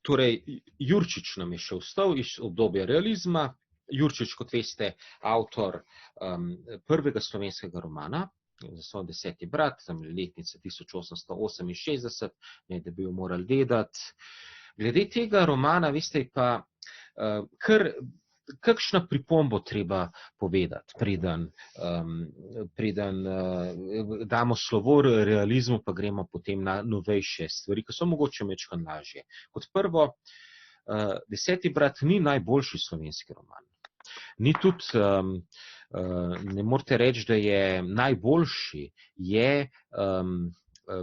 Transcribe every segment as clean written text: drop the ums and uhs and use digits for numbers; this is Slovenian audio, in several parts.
Torej, Jurčič nam je še vstal iz obdobja realizma. Jurčič, kot veste, avtor prvega slovenskega romana, Zastonj 10. brat, tam letnica 1868, da bi jo morali vedeti. Glede tega romana, veste, pa kakšna pripombo treba povedati, preden damo slovo realizmu, pa gremo potem na novejše stvari, ki so mogoče majčkeno lažje. Kot prvo, 10. brat ni najboljši slovenski roman. Ni tudi, ne morete reči, da je najboljši, je,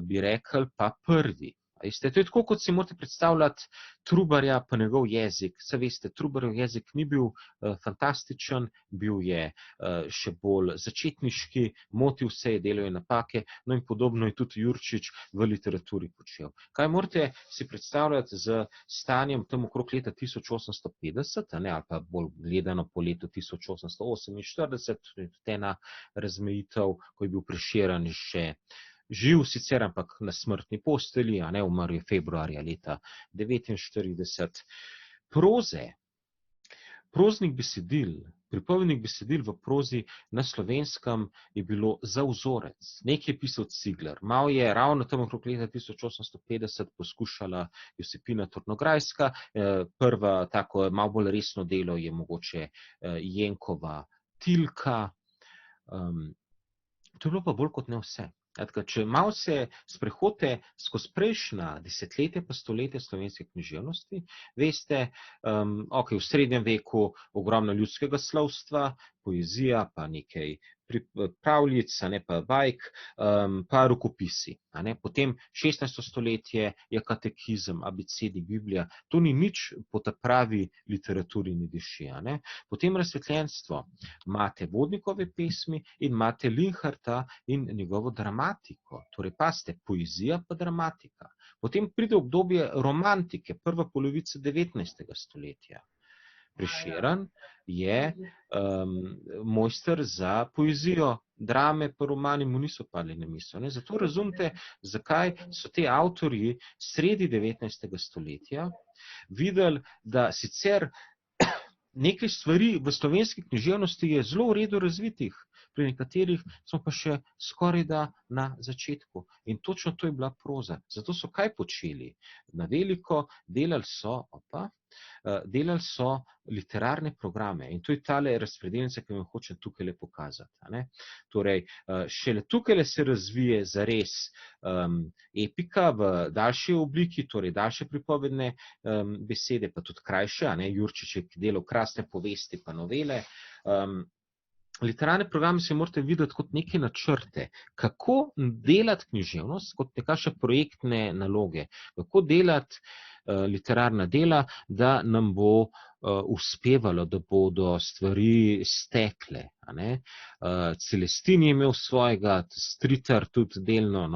bi rekel, pa prvi. Veste, to je tako, kot si morate predstavljati Trubarja pa njegov jezik. Saj veste, Trubarjev jezik ni bil fantastičen, bil je še bolj začetniški, motil se je, delal je napake, no in podobno je tudi Jurčič v literaturi počel. Kaj morate si predstavljati z stanjem tam okrog leta 1850, ali pa bolj gledano po letu 1848, tudi ena razmejitev, ko je bil Prešeren še živ sicer, ampak na smrtni postelji, umrl je februarja leta 1949. Proze, proznih besedil, pripovednih besedil v prozi na Slovenskem je bilo za vzorec. Nekaj je pisal Cigler, malo je ravno tam okrog leta 1850 poskušala Josipina Tornograjska, prva tako malo bolj resno delo je mogoče Jenkova Tilka. To je bilo pa bolj kot ne vse. Če malo se sprehodite skozi prejšnja desetletja pa stoletja slovenske književnosti, veste, v srednjem veku ogromno ljudskega slovstva, poezija, pa nekaj pravljic, pa bajk, pa rokopisi. Potem 16. stoletje je katekizem, abecedi, Biblija. To ni nič po ta pravi literaturi ne diši. Potem razsvetljenstvo. Imate Vodnikove pesmi in imate Linharta in njegovo dramatiko. Torej, pazite, poezija pa dramatika. Potem pride obdobje romantike, prva polovica 19. stoletja. Prešeren je mojster za poezijo, drame pa romani mu niso padli na misel. Zato razumete, zakaj so te avtorji sredi 19. stoletja videli, da sicer nekaj stvari v slovenski književnosti je zelo v redu razvitih, pri nekaterih smo pa še skorajda na začetku. In točno to je bila proza. Zato so kaj počeli? Na veliko delali so literarne programe. In to je tale razpredelnica, ki vam hočem tukaj pokazati. Torej, šele tukaj se razvije zares epika v daljši obliki, torej daljše pripovedne besede, pa tudi krajše. Jurčič je delal krasne povesti pa novele. Literarne programe se morate videti kot neke načrte, kako delati književnost, kot nekakšne projektne naloge, kako delati literarna dela, da nam bo uspevalo, da bodo stvari stekle. Celestin je imel svojega, Stritar tudi delno,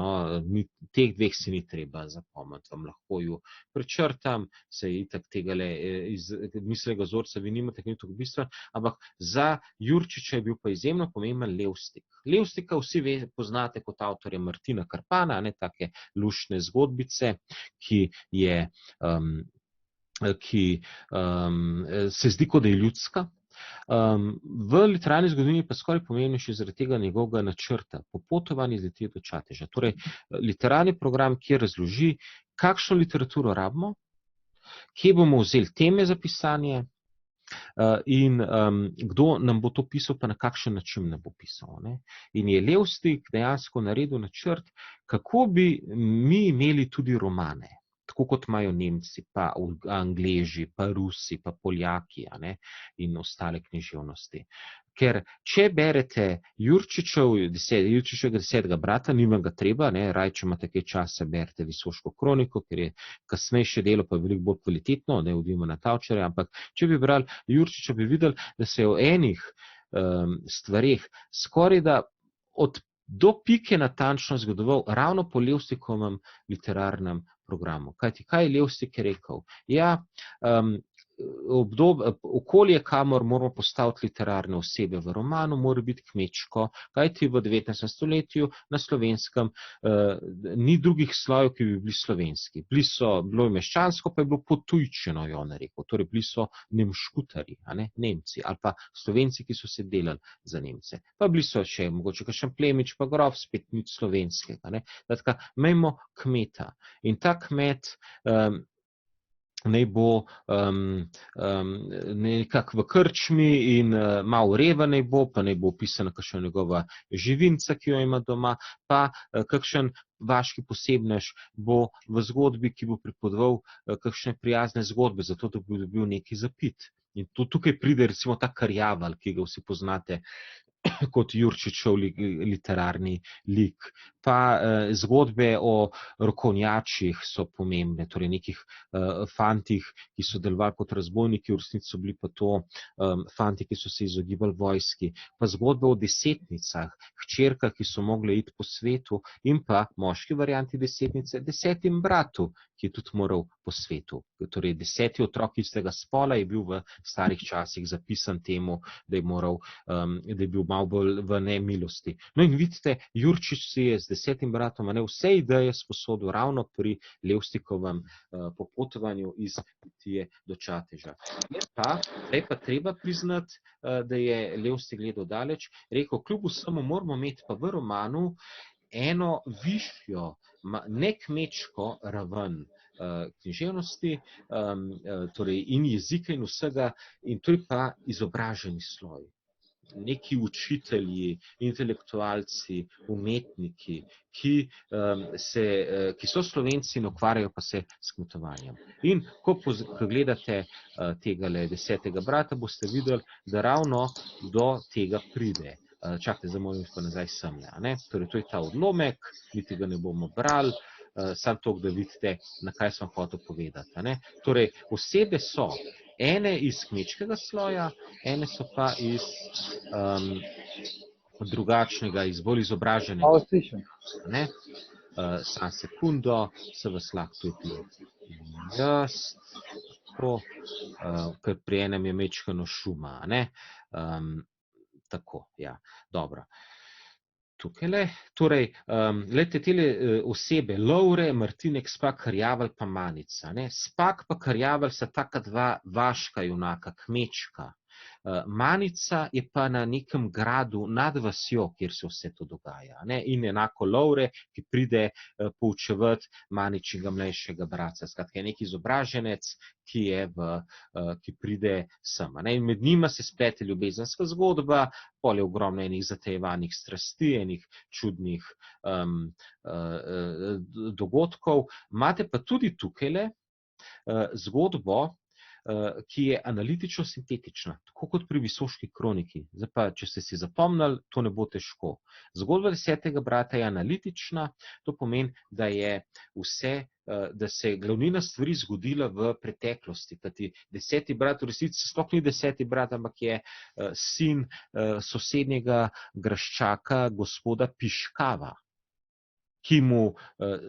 teh dveh si ni treba zapomniti, vam lahko ju prečrtam, se itak tegale iz miselnega vzorca vi nimate, ni tako bistven, ampak za Jurčiča je bil pa izjemno pomemben Levstik. Levstika vsi poznate kot avtorja Martina Krpana, take luštne zgodbice, ki se zdi, kot da je ljudska. V literarni zgodovini pa skoraj pomembnejši zaradi tega njegovega načrta, Popotovanje iz Litije do Čateža. Torej, literarni program, ki razloži, kakšno literaturo rabimo, kje bomo vzeli teme za pisanje in kdo nam bo to pisal, pa na kakšen način nam bo pisal. In je Levstik dejansko naredil načrt, kako bi mi imeli tudi romane. Tako kot imajo Nemci, pa Angleži, pa Rusi, pa Poljaki in ostale književnosti. Ker če berete Jurčičevega 10. brata, nima ga treba, raje, če imate kaj časa, berete Visoško kroniko, ker je kasnejše delo pa veliko bolj kvalitetno, ne odimo na Tavčarja, ampak če bi brali Jurčiča, bi videli, da se je o enih stvareh skorajda do pike natančno zgodoval ravno po Levstikovem literarnem programu. Kajti, kaj je Levstik rekel? Ja, okolje, kamor moramo postaviti literarne osebe v romanu, mora biti kmečko, kajti v 19. stoletju na Slovenskem ni drugih slojev, ki bi bili slovenski. Bilo je meščansko, pa je bilo potujčeno, je on rekel. Torej, bili so nemškutari, Nemci, ali pa Slovenci, ki so se delali za Nemce. Pa bili so še mogoče kakšen plemič, pa grof, spet nič slovenskega. Tako, imejmo kmeta. In ta kmet naj bo nekako v krčmi in malo reven naj bo, pa naj bo opisana kakšna njegova živinca, ki jo ima doma, pa kakšen vaški posebnež bo v zgodbi, ki bo pripovedoval kakšne prijazne zgodbe, zato da bo dobil nekaj zapit. In tukaj pride recimo ta Karjaval, ki ga vsi poznate kot Jurčičev literarni lik. Pa zgodbe o rokovnjačih so pomembne, torej nekih fantih, ki so delovali kot razbojniki, v resnici so bili pa to fanti, ki so se izogibali vojski. Pa zgodbe o desetnicah, hčerkah, ki so mogle iti po svetu, in pa moški varianti desetnice, desetim bratu, ki je tudi moral po svetu. Torej 10. otrok istega spola je bil v starih časih zapisan temu, da je bil malo bolj v nemilosti. No in vidite, Jurčič si je z 10. bratom vse ideje sposodil ravno pri Levstikovem popotovanju iz Litije do Čateža. Zdaj pa treba priznati, da je Levstik gledal daleč, rekel, kljub vsemu moramo imeti pa v romanu eno višjo, ne kmečko raven književnosti, torej in jezika in vsega, in to je pa izobraženi sloj. Neki učitelji, intelektualci, umetniki, ki so Slovenci in ukvarjajo pa se s kmetovanjem. In ko gledate tega 10. brata, boste videli, da ravno do tega pride. Čakajte, zdaj moram pa nazaj semle. Torej, to je ta odlomek, niti ga ne bomo brali, samo toliko, da vidite, na kaj sem hotel povedati. Torej, osebe so ene iz kmečkega sloja, ene so pa iz drugačnega, iz bolj izobraženega. San sekundo, se vas lahko tudi jaz, ker pri enem je mečkano šuma. Tako, ja, dobro. Tukajle, torej, gledajte, tele osebe, Lovre, Martinek, Spak, Karjaval pa Manica. Spak pa Karjaval sta taka dva vaška junaka, kmečka. Manica je pa na nekem gradu nad vasjo, kjer se vse to dogaja. In enako Lovre, ki pride poučevati Maničinega mlajšega brata. Skratka, je nek izobraženec, ki pride sem. In med njima se splete ljubezenska zgodba, pol je ogromno enih zatajevanih strasti, enih čudnih dogodkov. Imate pa tudi tukajle zgodbo, ki je analitično-sintetična, tako kot pri Visoški kroniki. Zdaj pa, če ste si zapomnili, to ne bo težko. Zgodba 10. brata je analitična, to pomeni, da se je glavnina stvari zgodila v preteklosti. Kajti 10. brat v resnici sploh ni 10. brat, ampak je sin sosednjega graščaka, gospoda Piškava, ki mu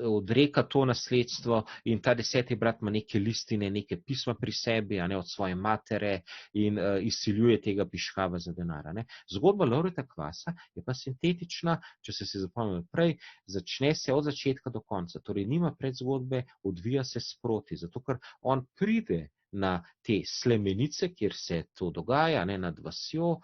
odreka to nasledstvo, in ta 10. brat ima neke listine, neke pisma pri sebi, od svoje matere, in izsiljuje tega Piškava za denar. Zgodba Lovreta Kvasa je pa sintetična, če ste se zapomnili prej, začne se od začetka do konca, torej nima predzgodbe, odvija se sproti, zato ker on pride na te Slemenice, kjer se to dogaja, nad vasjo.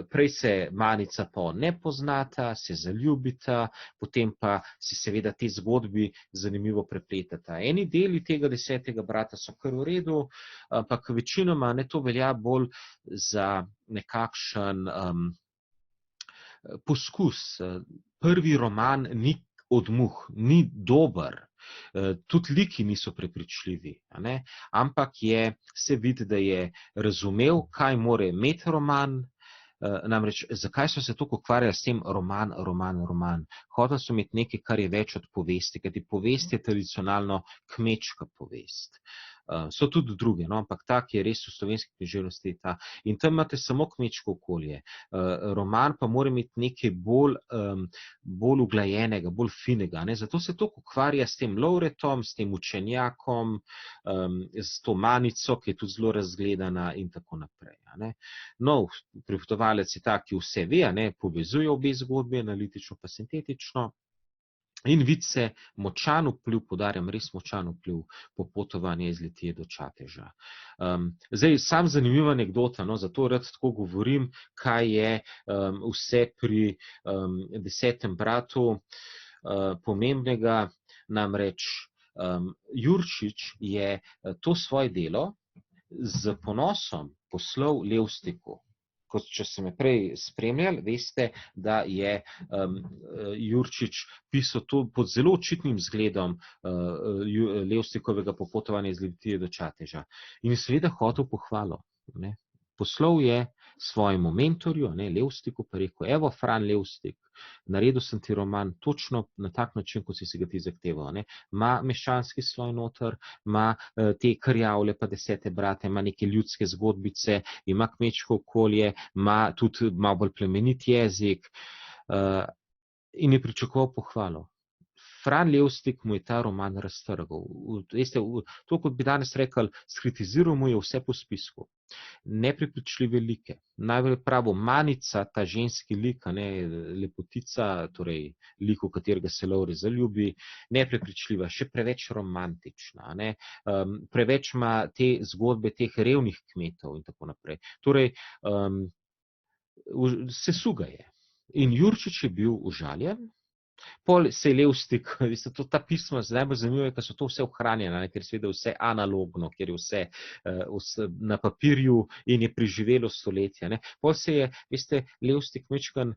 Prej se Manica pa ne poznata, se zaljubita, potem pa se seveda te zgodbi zanimivo prepletata. Eni deli tega 10. brata so kar v redu, ampak večinoma to velja bolj za nekakšen poskus. Prvi roman ni odmuh, ni dober. Tudi liki niso prepričljivi, ampak se vidi, da je razumel, kaj mora imeti roman, Namreč, zakaj so se toliko ukvarjali s tem roman? Hoteli so imeti nekaj, kar je več od povesti, kajti povest je tradicionalno kmečka povest. So tudi druge, no, ampak ta, ki je res v slovenski književnosti, je ta. In tam imate samo kmečko okolje. Roman pa mora imeti nekaj bolj uglajenega, bolj finega. Ne? Zato se toliko ukvarja s tem lovretom, s tem učenjakom, s to manico, ki je tudi zelo razgledana in tako naprej. Ne? No, pripovedovalec je ta, ki vse ve, ne? Povezuje obe zgodbi, analitično pa sintetično. In vidi se močan vpliv, poudarjam, res močan vpliv popotovanja iz Litije do Čateža. Zdaj, sam zanimiva anekdota, no, zato rad tako govorim, kaj je vse pri 10. bratu pomembnega. Namreč Jurčič je to svoje delo z ponosom poslal Levstiku. Kot če ste me prej spremljali, veste, da je Jurčič pisal to pod zelo očitnim zgledom Levstikovega popotovanja iz Litije do Čateža. In seveda hotel pohvalo. Ne. Poslal je svojemu mentorju, ne, Levstiku, pa rekel, evo, Fran Levstik, naredil sem ti roman točno na tak način, kot si ga ti zahteval. Ne. Ma meščanski sloj noter, ima te krjavle, pa 10. brate, ima neke ljudske zgodbice, ima kmečko okolje, ima tudi malo bolj plemenit jezik in je pričakoval pohvalo. Fran Levstik mu je ta roman raztrgal. Veste, to, kot bi danes rekli, skritiziral mu je vse po spisku. Neprepričljive like. Najbolj pravo manica, ta ženski lik, ne, lepotica, torej lik, v katerega se Lovre zaljubi, neprepričljiva, še preveč romantična. Ne. Preveč ima te zgodbe teh revnih kmetov in tako naprej. Torej, sesuga je. In Jurčič je bil užaljen. Pol se je Levstik, ta pisma najbolj zanimivo, ker so to vse ohranjena, ker je seveda vse analogno, ker je vse na papirju in je preživelo stoletja. Ne. Pol se je, veste, Levstik mečkan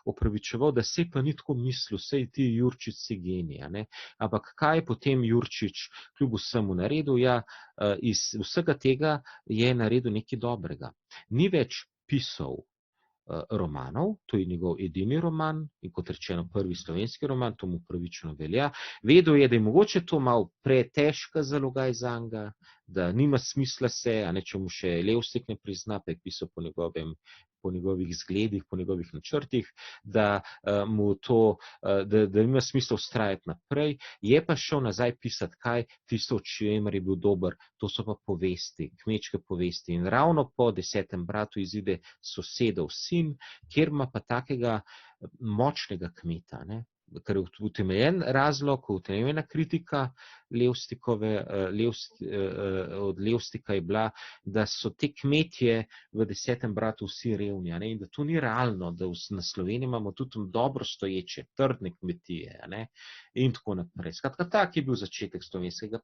opravičeval, da se pa ni tako mislil, sej ti Jurčič si genij. Ampak kaj je potem Jurčič kljub vsemu naredil? Ja, iz vsega tega je naredil nekaj dobrega. Ni več pisal romanov, to je njegov edini roman in kot rečeno prvi slovenski roman, to mu pravično velja. Vedel je, da je mogoče to malo pretežka zalogaj zanj, da nima smisla se, a ne, če mu še Levstik ne prizna, pa je pisal po njegovih zgledih, po njegovih načrtih, da nima smisla vztrajati naprej, je pa šel nazaj pisati kaj, tisto, o čemer je bil dober, to so pa povesti, kmečke povesti. In ravno po 10. bratu izide Sosedov sin, kjer ima pa takega močnega kmeta, ne? Ker je utemeljen razlog, utemeljena kritika od Levstika je bila, da so te kmetje v 10. bratu vsi revni, ne? In da to ni realno, da na Sloveniji imamo tudi dobro stoječe, trdne kmetije, ne? In tako naprej. Skratka, tak je bil začetek slovenskega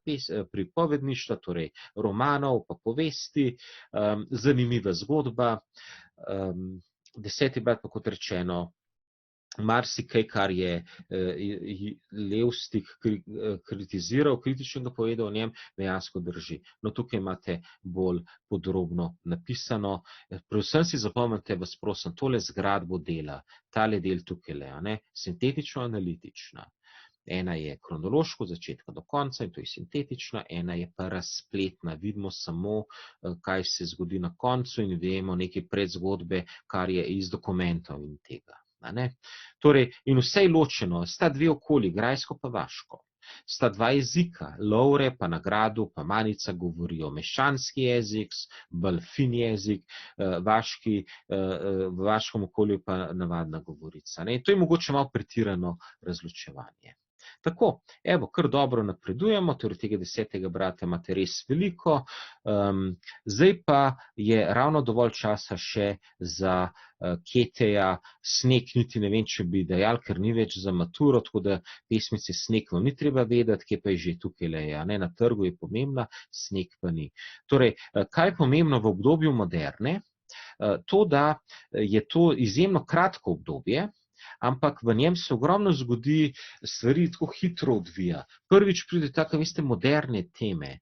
pripovedništva, torej romanov pa povesti, zanimiva zgodba. 10. brat pa, kot rečeno, marsikaj, kar je Levstik kritiziral, kritično ga povedal o njem, dejansko drži. No, tukaj imate bolj podrobno napisano. Predvsem si zapomnite, vas prosim, tole zgradbo dela, tale del tukaj le, ne, sintetično-analitična. Ena je kronološko, od začetka do konca, in to je sintetična, ena je pa razpletna. Vidimo samo, kaj se zgodi na koncu in vemo neke predzgodbe, kar je iz dokumentov in tega. Torej, in vse je ločeno, sta dve okolji, grajsko pa vaško. Sta dva jezika, Lovre pa na gradu pa manica govorijo meščanski jezik, bolj fin jezik, v vaškem okolju pa navadna govorica. To je mogoče malo pretirano razločevanje. Tako, evo, kar dobro napredujemo, torej tega 10. brata imate res veliko, zdaj pa je ravno dovolj časa še za Keteja Sneg, niti ne vem, če bi dejal, ker ni več za maturo, tako da pesmice Sneg vam ni treba vedeti, kje pa je že tukaj le, na trgu je pomembna, Sneg pa ni. Torej, kaj je pomembno v obdobju moderne? To, da je to izjemno kratko obdobje, ampak v njem se ogromno zgodi, stvari tako hitro odvija. Prvič pride tako, veste, moderne teme.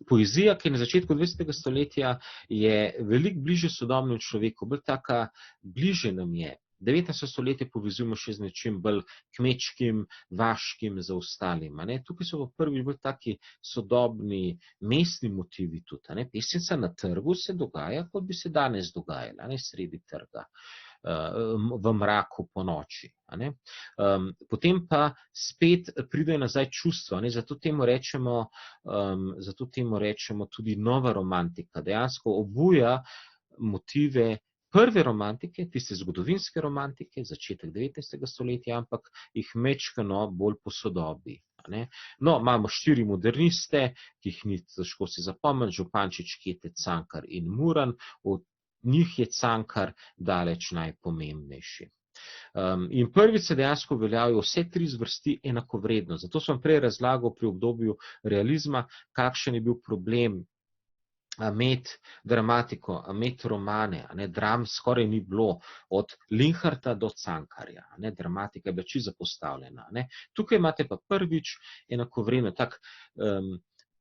poezija, ki je na začetku 20. stoletja, je veliko bliže sodobnemu človeku, bolj taka, bliže nam je. 19. stoletje povezujemo še z nečim bolj kmečkim, vaškim, zaostalim. Tukaj so pa prvi bolj taki sodobni mestni motivi tudi. Pesnica na trgu se dogaja, kot bi se danes dogajala, sredi trga, v mraku po noči. Potem pa spet pridejo nazaj čustva, zato temu rečemo tudi nova romantika. Dejansko obuja motive prve romantike, tiste zgodovinske romantike, začetek 19. stoletja, ampak jih mečkano bolj posodobi. No, imamo 4 moderniste, ki jih ni težko si zapomniti, Župančič, Kete, Cankar in Muran. Od njih je Cankar daleč najpomembnejši. In prvič se dejansko uveljavijo vse 3 zvrsti enakovredno. Zato sem prej razlagal pri obdobju realizma, kakšen je bil problem imeti dramatiko, imeti romane, dram skoraj ni bilo, od Linharta do Cankarja, dramatika je bila čisto zapostavljena. Tukaj imate pa prvič enakovredno, tak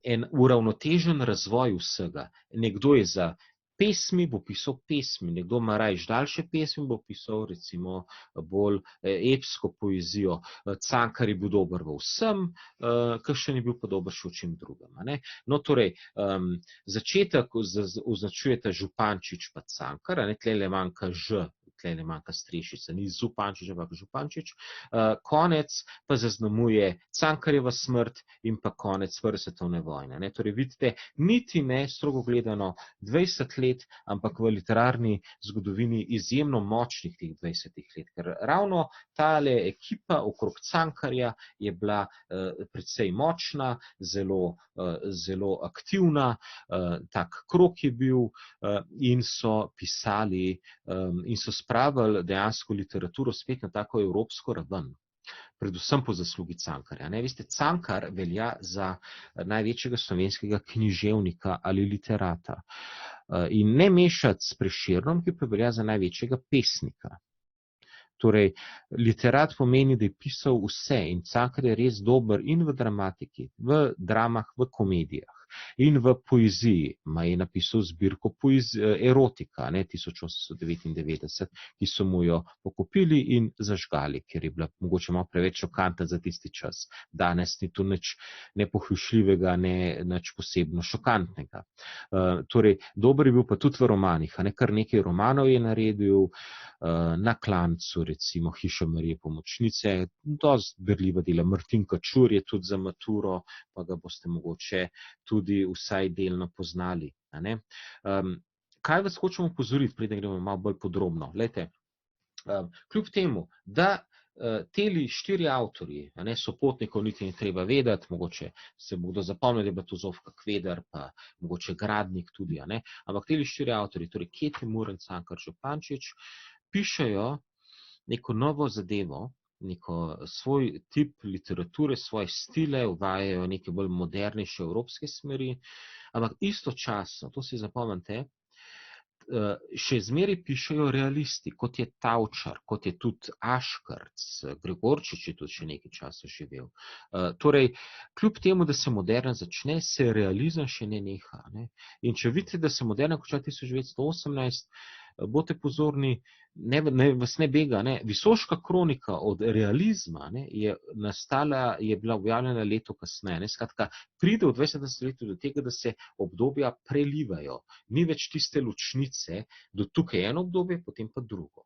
en uravnotežen razvoj vsega. Nekdo je za pesmi, bo pisal pesmi, nekdo ima rajš daljše pesmi, bo pisal recimo bolj epsko poezijo. Cankar je bil dober v vsem, kakšen je bil pa dober še v čem drugem. No, torej, začetek označujeta Župančič pa Cankar, tlele manjka Ž, tlele manjka strešica, ni Zupančič, ampak Župančič. Konec pa zaznamuje Cankarjeva smrt in pa konec Prve svetovne vojne. Torej, vidite, niti ne strogo gledano 20 let, ampak v literarni zgodovini izjemno močnih teh 20 let, ker ravno tale ekipa okrog Cankarja je bila precej močna, zelo aktivna, tak krog je bil in so pisali in so spravili dejansko literaturo spet na tako evropsko raven. Predvsem po zaslugi Cankarja. Veste, Cankar velja za največjega slovenskega književnika ali literata. In ne mešati s Prešernom, ki pa velja za največjega pesnika. Torej, literat pomeni, da je pisal vse in Cankar je res dober in v dramatiki, v dramah, v komedijah. In v poeziji, je napisal zbirko erotika, 1899, ki so mu jo pokupili in zažgali, ker je bila mogoče malo preveč šokantna za tisti čas. Danes ni to nič nepohujšljivega, nič posebno šokantnega. Torej, dober je bil pa tudi v romanih, kar nekaj romanov je naredil, Na klancu, recimo Hiša Marije Pomočnice, dosti berljiva dela. Martin Kačur je tudi za maturo, pa ga boste mogoče tudi vsaj delno poznali. Kaj vas hočemo opozoriti, preden gremo malo bolj podrobno? Glejte, kljub temu, da teli 4 avtorji, Sopotnikov niti ni treba vedeti, mogoče se bo kdo zapomnil, da je bila to Zofka Kvedar, pa mogoče Gradnik tudi, ampak teli 4 avtorji, torej Kete, Muran, Cankar, Župančič, pišejo neko novo zadevo, neko svoj tip literature, svoje stile, uvajajo neke bolj modernejše evropske smeri, ampak istočasno, to si zapomnite, še zmeraj pišejo realisti, kot je Tavčar, kot je tudi Aškarc, Gregorčič je tudi še nekaj časa živel. Torej, kljub temu, da se moderna začne, se realizem še ne neha. In če vidite, da se moderna konča 1918, boste pozorni, vas ne bega. Visoška kronika od realizma je nastala, je bila objavljena leto kasneje. Skratka, pride v 20. stoletju do tega, da se obdobja prelivajo. Ni več tiste ločnice, do tukaj eno obdobje, potem pa drugo.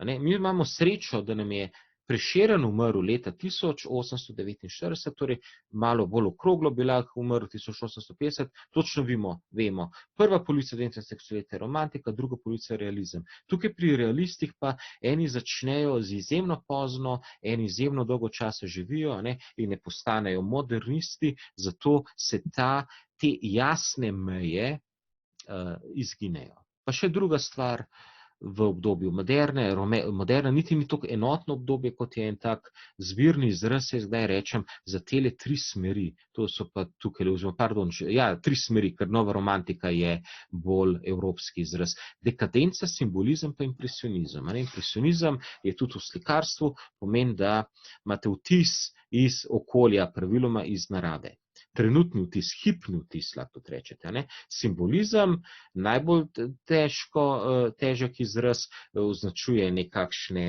Mi imamo srečo, da nam je Prešeren umrl leta 1849, torej malo bolj okroglo bi lahko umrl 1850, točno vemo, prva polovica 19. stoletja je romantika, druga polovica je realizem. Tukaj pri realistih pa eni začnejo z izjemno pozno, eni izjemno dolgo časa živijo in ne postanejo modernisti, zato se te jasne meje izginejo. Pa še druga stvar, v obdobju moderne niti ni tako enotno obdobje, kot je en tak zbirni izraz, zdaj rečem, za tele 3 smeri. To so pa tukaj, 3 smeri, ker nova romantika je bolj evropski izraz. Dekadenca, simbolizem pa impresionizem. Impresionizem je tudi v slikarstvu, pomeni, da imate vtis iz okolja, praviloma iz narave. trenutni vtis, hipni vtis, lahko tudi rečete. Ne? Simbolizem, najbolj težek izraz, označuje nekakšne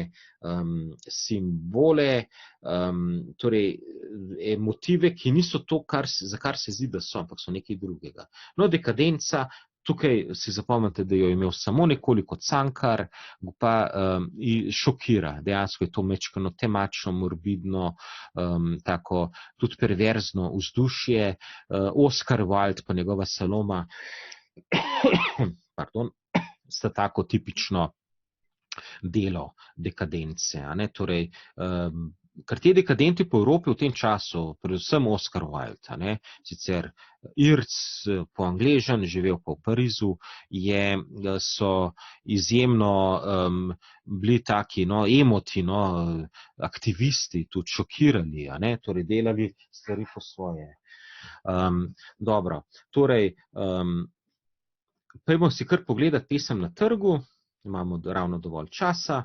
simbole, torej motive, ki niso to, za kar se zdi, da so, ampak so nekaj drugega. No, dekadenca, tukaj si zapomnite, da jo je imel samo nekoliko Cankar, pa šokira. Dejansko je to mečkano temačno, morbidno, tako tudi perverzno vzdušje. Oscar Wilde pa njegova Saloma sta tako tipično delo dekadence. Torej, ker te dekadenti po Evropi v tem času, predvsem Oscar Wilde, sicer Irc, po Angležan, živel pa v Parizu, so izjemno bili taki emoti, aktivisti, tudi šokirali, torej delali stvari po svoje. Dobro, torej, pojdimo si kar pogledati pesem Na trgu, imamo ravno dovolj časa.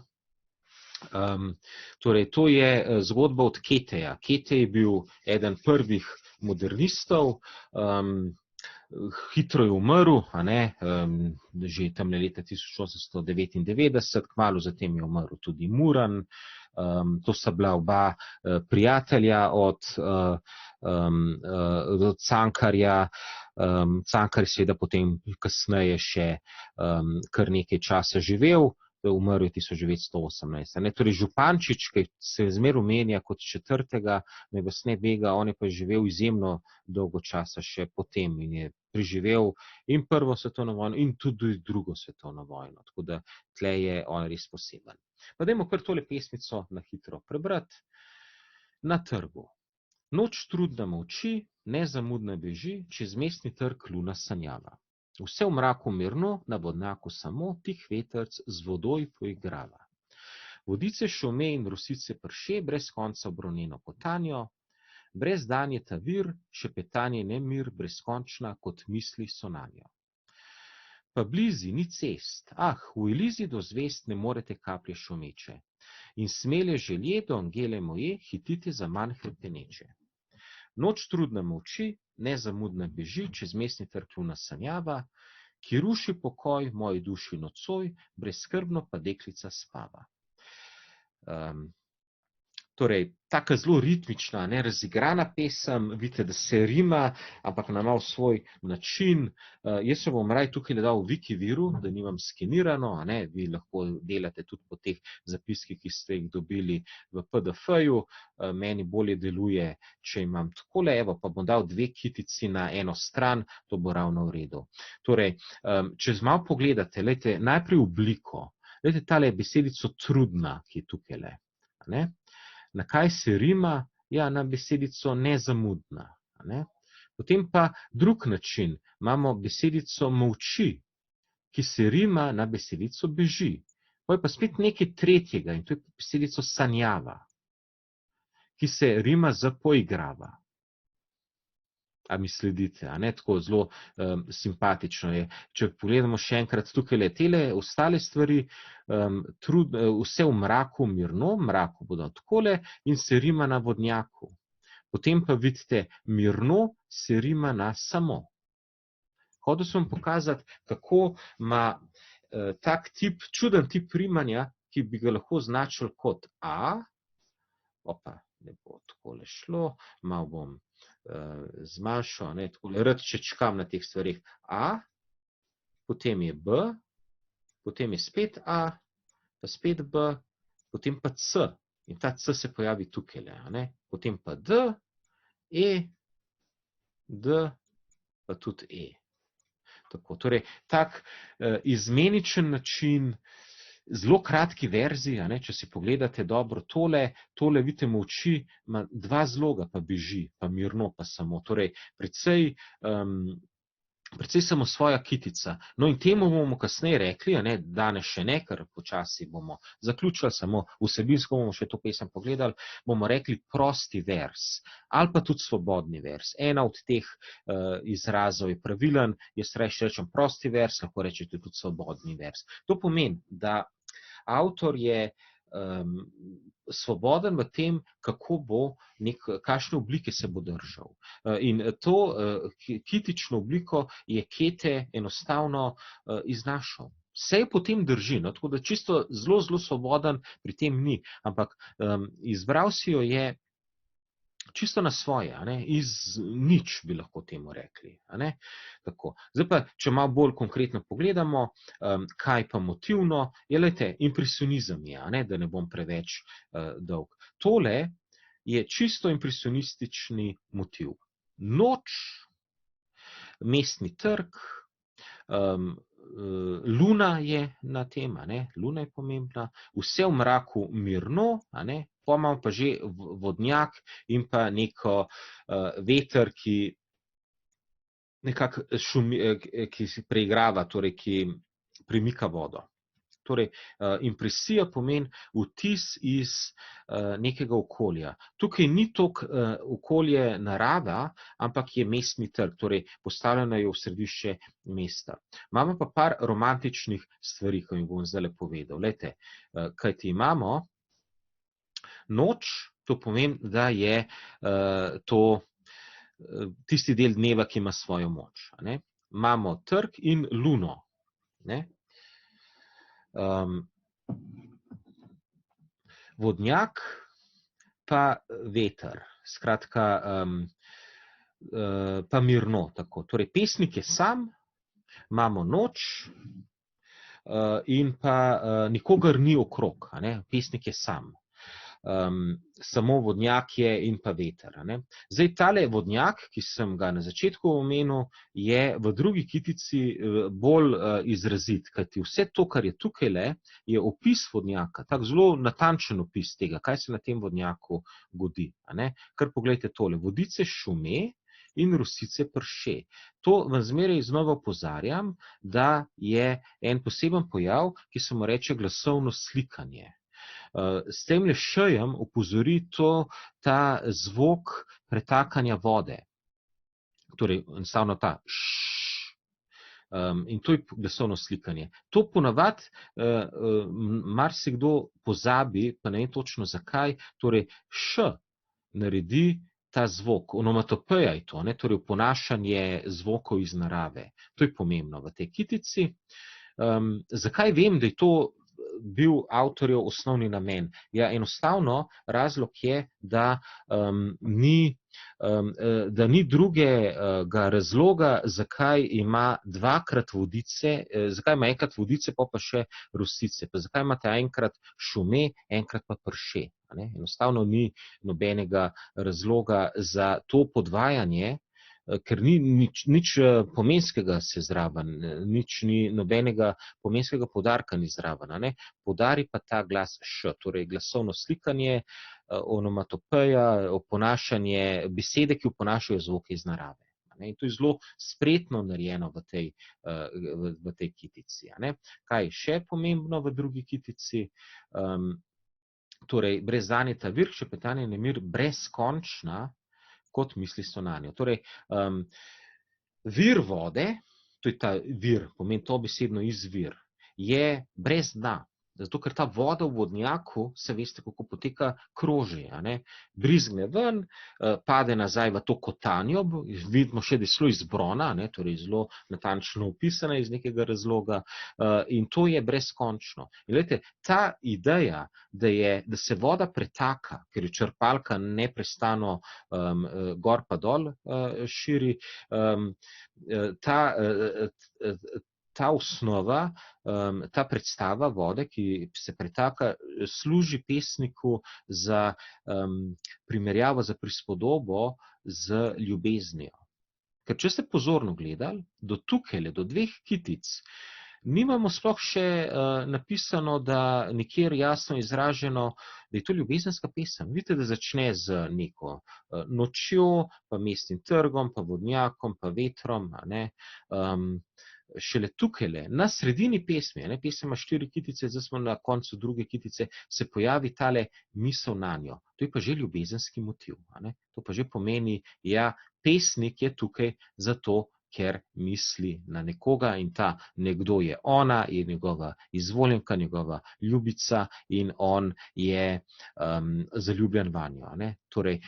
Torej, to je zgodba od Keteja. Ketej je bil eden prvih modernistov, hitro je umrl, že tam leta 1899, kmalu zatem je umrl tudi Muran. To sta bila oba prijatelja od Cankarja. Cankar je seveda potem kasneje še kar nekaj časa živel, umrl je 1918. Torej Župančič, ki se zmer omenja kot četrtega, me vas ne bega, on je pa živel izjemno dolgo časa še potem in je preživel in Prvo svetovno vojno in tudi Drugo svetovno vojno. Tako da tle je on res poseben. Pa dajmo kar tole pesmico na hitro prebrati. Na trgu. Noč trudna molči, nezamudna beži, čez mestni trg luna sanjava. Vse v mraku mirno, na vodnjaku samo tih vetrc z vodoj poigrava. Vodice šume in rosice prše, brez konca obronjeno kotanjo, brez dan je ta vir, šepetanje nemir, brezkončna, kot misli so nanjo. Pa blizi ni cest, v Elizi do zvest ne morete kaplje šumeče, in smele želje do angele moje hitite za manj hrepeneče. Noč trudna molči, nezamudna beži, čez mestni trg luna sanjava, ki ruši pokoj moji duši nocoj, brezskrbno pa deklica spava. Torej, taka zelo ritmična, razigrana pesem, vidite, da se rima, ampak na malo svoj način. Jaz se bom raje tukaj dal v Wikiviru, da nimam skenirano, vi lahko delate tudi po teh zapiskih, ki ste jih dobili v PDF-ju. Meni bolje deluje, če imam takole, evo, pa bom dal 2 kitici na eno stran, to bo ravno v redu. Torej, če malo pogledate, lejte, najprej obliko, lejte tale besedico trudna, ki je tukaj le, Na kaj se rima? Ja, na besedico nezamudna. Potem pa drug način, imamo besedico molči, ki se rima na besedico beži. To je pa spet nekaj tretjega in to je besedico sanjava, ki se rima za poigrava. A mi sledite, tako zelo simpatično je. Če pogledamo še enkrat tukaj letele, ostale stvari, vse v mraku mirno, mraku bodo takole in se rima na vodnjaku. Potem pa vidite, mirno se rima na samo. Hotel sem pokazati, kako ima tak tip, čuden tip rimanja, ki bi ga lahko označili kot A. Opa, ne bo takole šlo, malo bom zmanjšal, takole rad čečkam na teh stvarih. A, potem je B, potem je spet A, pa spet B, potem pa C. In ta C se pojavi tukaj, potem pa D, E, D, pa tudi E. Tako, torej, tak izmeničen način, zelo kratki verziji, če si pogledate dobro tole vidite molči, ima 2 zloga, pa beži, pa mirno, pa samo. Torej, precej samosvoja kitica. No in temu bomo kasneje rekli, danes še ne, ker počasi bomo zaključili, samo vsebinsko bomo še to pesem pogledali, bomo rekli prosti vers, ali pa tudi svobodni vers. Ena od teh izrazov je pravilen, jaz rečem prosti vers, lahko rečete tudi svobodni vers. To pomeni, da avtor je svoboden v tem, kako bo kakšne oblike se bo držal. In to kitično obliko je Kete enostavno iznašal. Vse potem drži, no, tako da čisto zelo svoboden pri tem ni, ampak izbral si jo je čisto na svoje, iz nič bi lahko temu rekli. Tako. Zdaj pa, če malo bolj konkretno pogledamo, kaj pa motivno, je impresionizem je, da ne bom preveč dolg. Tole je čisto impresionistični motiv. Noč, mestni trg, luna je na tem, luna je pomembna, vse v mraku mirno, pa imamo pa že vodnjak in pa neko veter, ki nekako šumi, ki si preigrava, torej ki premika vodo. Torej, impresija pomeni vtis iz nekega okolja. Tukaj ni toliko okolje narava, ampak je mestni trg, torej postavljeno je v središče mesta. Imamo pa par romantičnih stvari, ko jim bom zdaj povedal. Glejte, kajti imamo noč, to pomeni, da je to tisti del dneva, ki ima svojo moč. Imamo trg in luno. Vodnjak pa veter, skratka pa mirno tako. Torej pesnik je sam, imamo noč in pa nikogar ni okrog, pesnik je sam. Samo vodnjak je in pa veter. Zdaj, tale vodnjak, ki sem ga na začetku omenil, je v drugi kitici bolj izrazit, kajti vse to, kar je tukaj, je opis vodnjaka, tak zelo natančen opis tega, kaj se na tem vodnjaku godi. Kar pogledajte tole, vodice šume in rosice prše. To vam zmeraj znova opozarjam, da je en poseben pojav, ki se mu reče glasovno slikanje. S tem šejem opozori ta zvok pretakanja vode. Torej, enostavno ta š. In to je glasovno slikanje. To ponavadi marsikdo pozabi, pa ne vem točno zakaj, torej š naredi ta zvok, onomatopeja je to, torej oponašanje zvokov iz narave. To je pomembno v tej kitici. Zakaj vem, da je to bil avtorjev osnovni namen? Ja, enostavno razlog je, da ni drugega razloga, zakaj ima dvakrat vodice, zakaj ima enkrat vodice, pa še rosice, pa zakaj imate enkrat šume, enkrat pa prše. Enostavno ni nobenega razloga za to podvajanje, ker ni nič pomenskega se zraven, nič ni nobenega pomenskega poudarka ni zraven. Poudari pa ta glas š, torej glasovno slikanje, onomatopeja, oponašanje besede, ki oponašajo zvoke iz narave. In to je zelo spretno narejeno v tej kitici. Kaj je še pomembno v drugi kitici? Torej, brezdanjeta vir, šepetanje nemir, brezkončna, kot misli so nanjo. Torej, vir vode, to je ta vir, pomeni to besedno izvir, je brez dna. Zato, ker ta voda v vodnjaku, se veste, kako poteka, kroži. Brizgne ven, pade nazaj v to kotanjo, vidimo še, da je zelo izbrona, torej zelo natančno opisana iz nekega razloga, in to je brezkončno. In gledajte, ta ideja, da se voda pretaka, ker je črpalka neprestano gor pa dol širi, ta osnova, ta predstava vode, ki se pretaka, služi pesniku za primerjavo, za prispodobo z ljubeznijo. Ker če ste pozorno gledali, do tukaj, do dveh kitic, nimamo sploh še napisano, da nikjer jasno izraženo, da je to ljubezenska pesem. Vidite, da začne z neko nočjo, pa mestnim trgom, pa vodnjakom, pa vetrom. Šele tukaj, na sredini pesmi, pesem ima 4 kitice, zdaj smo na koncu druge kitice, se pojavi tale misel nanjo. To je pa že ljubezenski motiv. To pa že pomeni, ja, pesnik je tukaj zato, ker misli na nekoga in ta nekdo je ona, je njegova izvoljenka, njegova ljubica in on je zaljubljen vanjo. Ne? Torej,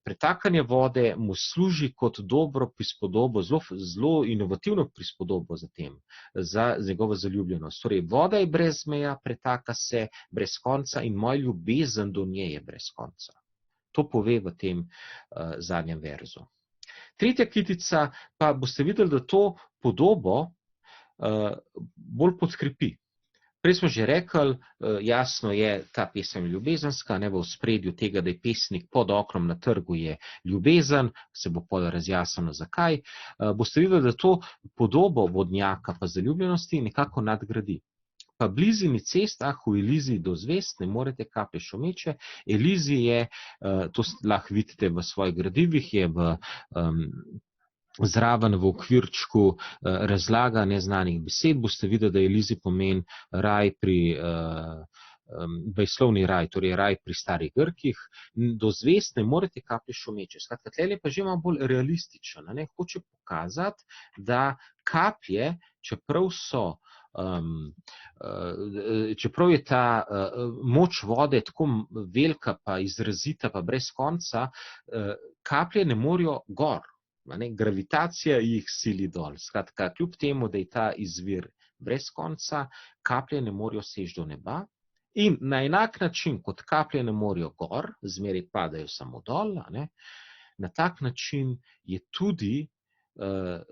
pretakanje vode mu služi kot dobro prispodobo, zelo inovativno prispodobo za njegovo zaljubljenost. Torej, voda je brez meja, pretaka se brez konca in moja ljubezen do nje je brez konca. To pove v tem zadnjem verzu. Tretja kitica pa boste videli, da to podobo bolj podkrepi. Prej smo že rekli, jasno je, ta pesem je ljubezenska, ne v ospredju tega, da je pesnik pod oknom na trgu je ljubezen, se bo pol razjasnilo zakaj. Boste videli, da to podobo vodnjaka pa zaljubljenosti nekako nadgradi. Pa blizini cest, v Eliziji do zvest, ne morete kaplje šumeče. Elizij je, to lahko vidite v svojih gradivih, je zraven v okvirčku razlaga neznanih besed. Boste videli, da Elizij pomeni raj bajslovni raj, torej raj pri starih Grkih. Do zvest ne morete kaplje šumeče. Skratka, tlele pa že malo bolj realističen. Ne? Hoče pokazati, da kaplje, čeprav je ta moč vode tako velika pa izrazita pa brez konca, kaplje ne morejo gor. Gravitacija jih sili dol. Skratka, kljub temu, da je ta izvir brez konca, kaplje ne morejo seči do neba. In na enak način, kot kaplje ne morejo gor, zmeraj padajo samo dol, na tak način je tudi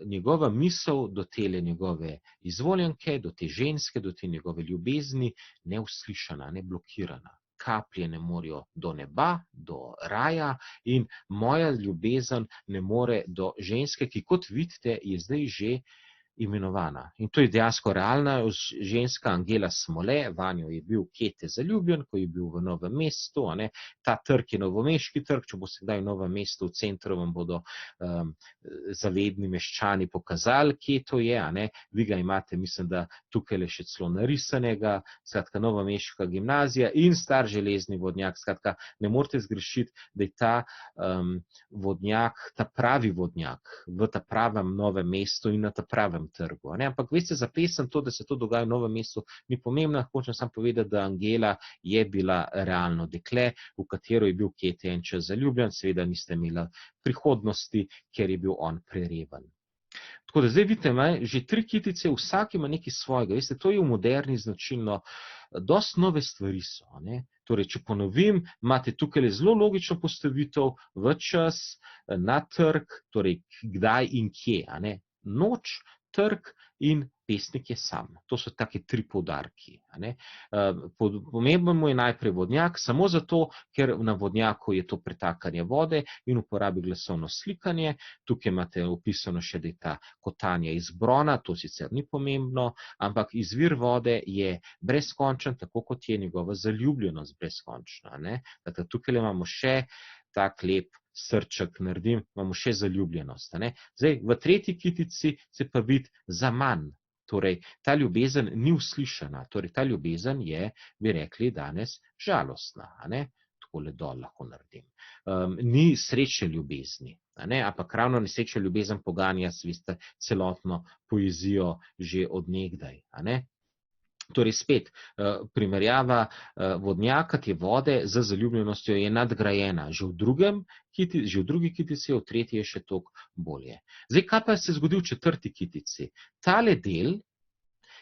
njegova misel do tele njegove izvoljenke, do te ženske, do te njegove ljubezni neuslišana, neblokirana. Kaplje ne morejo do neba, do raja in moja ljubezen ne more do ženske, ki kot vidite je zdaj že imenovana. In to je dejansko realna ženska, Angela Smole, vanjo je bil Kete zaljubljen, ko je bil v Novem mestu. Ta trg je novomeški trg, če bo se kdaj v Novem mestu v centru, vam bodo zavedni meščani pokazali, kje to je. Vi ga imate, mislim, da tukaj le še celo narisanega, skratka novomeška gimnazija in star železni vodnjak. Skratka, ne morete zgrešiti, da je ta vodnjak, ta pravi vodnjak v ta pravem Novem mestu in na ta pravem trgu. Ampak veste, za pesem to, da se to dogaja v Novem mestu, ni pomembno. Hočem samo povedati, da Angela je bila realno dekle, v katero je bil Kete en čas zaljubljen, seveda niste imeli prihodnosti, ker je bil on prereven. Tako da zdaj vidite, že 3 kitice, vsak ima nekaj svojega. Veste, to je v moderni značilno, dosti nove stvari so. Torej, če ponovim, imate tukaj zelo logično postavitev v čas, na trg, torej kdaj in kje. Noč, trg in pesnik je sam. To so take 3 poudarki. Pomemben mu je najprej vodnjak, samo zato, ker na vodnjaku je to pretakanje vode in uporabi glasovno slikanje. Tukaj imate opisano še, da je ta kotanje iz brona, to sicer ni pomembno, ampak izvir vode je brezkončen, tako kot je njegova zaljubljenost brezkončna. Tukaj imamo še tak lep srček naredim, imamo še zaljubljenost. Zdaj, v tretji kitici se pa vidi zaman. Torej, ta ljubezen ni uslišana. Torej, ta ljubezen je, bi rekli danes, žalostna. Takole dol lahko naredim. Ni srečne ljubezni. Ampak ravno nesrečna ljubezen poganja, veste, celotno poezijo že od nekdaj. Torej spet, primerjava vodnjaka, te vode z zaljubljenostjo je nadgrajena. Že v drugi kitici, v tretji je še toliko bolje. Zdaj, kaj pa se zgodi v 4. kitici? Tale del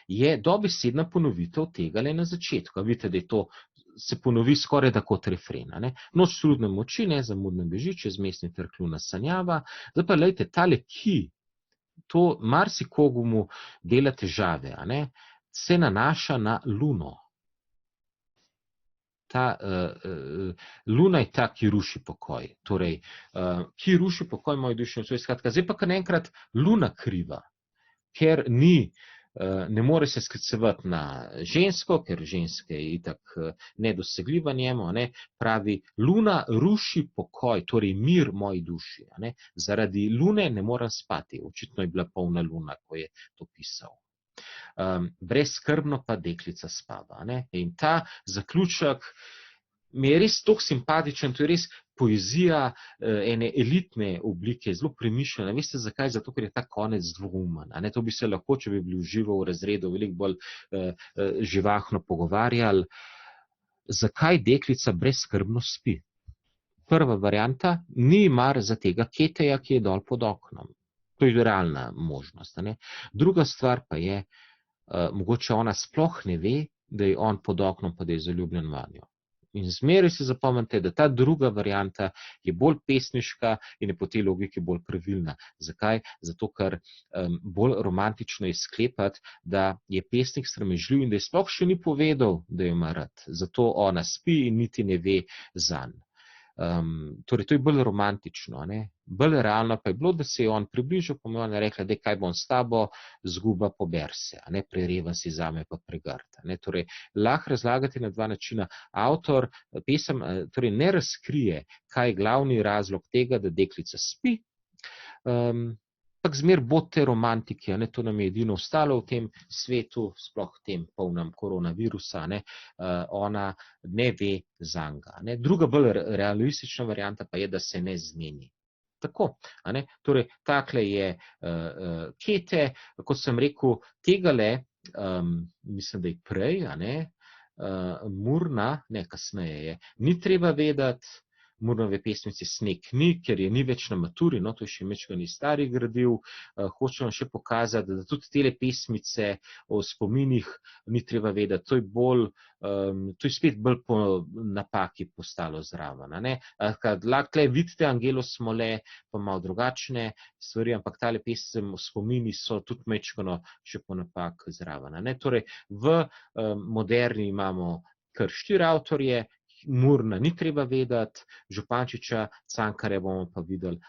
je dobesedna ponovitev tegale na začetku. Vidite, da je to se ponovi skoraj da kot refren. Noč trudne moči, nezamudno beži, čez mestni trg luna sanjava. Zdaj pa lejte, tale ki, to marsikomu dela težave, se nanaša na luno. Ta luna je ta, ki ruši pokoj. Torej, ki ruši pokoj moji duši. Zdaj pa kar naenkrat luna kriva, ker ne more se sklicevati na žensko, ker ženske je itak nedosegljiva njemu. Pravi, luna ruši pokoj, torej mir moji duši. Zaradi lune ne morem spati. Očitno je bila polna luna, ko je to pisal. Brezskrbno pa deklica spava. In ta zaključek mi je res tako simpatičen, to je res poezija ene elitne oblike, zelo premišljena. Veste zakaj? Zato, ker je ta konec dvoumen. To bi se lahko, če bi bili v živo v razredu, veliko bolj živahno pogovarjali. Zakaj deklica brezskrbno spi? Prva varianta, ni mar za tega keteja, ki je dol pod oknom. To je realna možnost. Druga stvar pa je, mogoče ona sploh ne ve, da je on pod oknom, pa da je zaljubljen vanjo. In zmeraj si zapomnite, da ta druga varianta je bolj pesniška in je po tej logiki bolj pravilna. Zakaj? Zato, ker bolj romantično je sklepati, da je pesnik sramežljiv in da je sploh še ni povedal, da jo ima rad. Zato ona spi in niti ne ve zanj. Torej, to je bolj romantično. Bolj realno pa je bilo, da se je on približal, pa mu je ona rekla, da kaj bom s tabo, zguba pober se, prerevan si zame pa pregrta. Torej, lahko razlagate na dva načina. Avtor pesem torej ne razkrije, kaj je glavni razlog tega, da deklica spi, ampak zmer bodite romantiki, to nam je edino ostalo v tem svetu, sploh tem polnem koronavirusa, ona ne ve zanga. Druga bolj realistična varianta pa je, da se ne zmeni. Tako, torej, takle je Kete, kot sem rekel, tegale, mislim, da je prej, Murna, ne, kasneje je, ni treba vedeti, Murnove pesmice Sneg ni, ker je ni več na maturi, to je še mečkani stari gradiv. Hočem vam še pokazati, da tudi tele pesmice o spominih ni treba vedeti, to je spet bolj po napaki postalo zraven. Lahko vidite Angelo Smole, pa malo drugačne stvari, ampak tale pesem o spomini so tudi mečkano še po napak zraven. Torej, v moderni imamo kar 4 avtorje, Murna ni treba vedeti, Župančiča, Cankarja bomo pa videli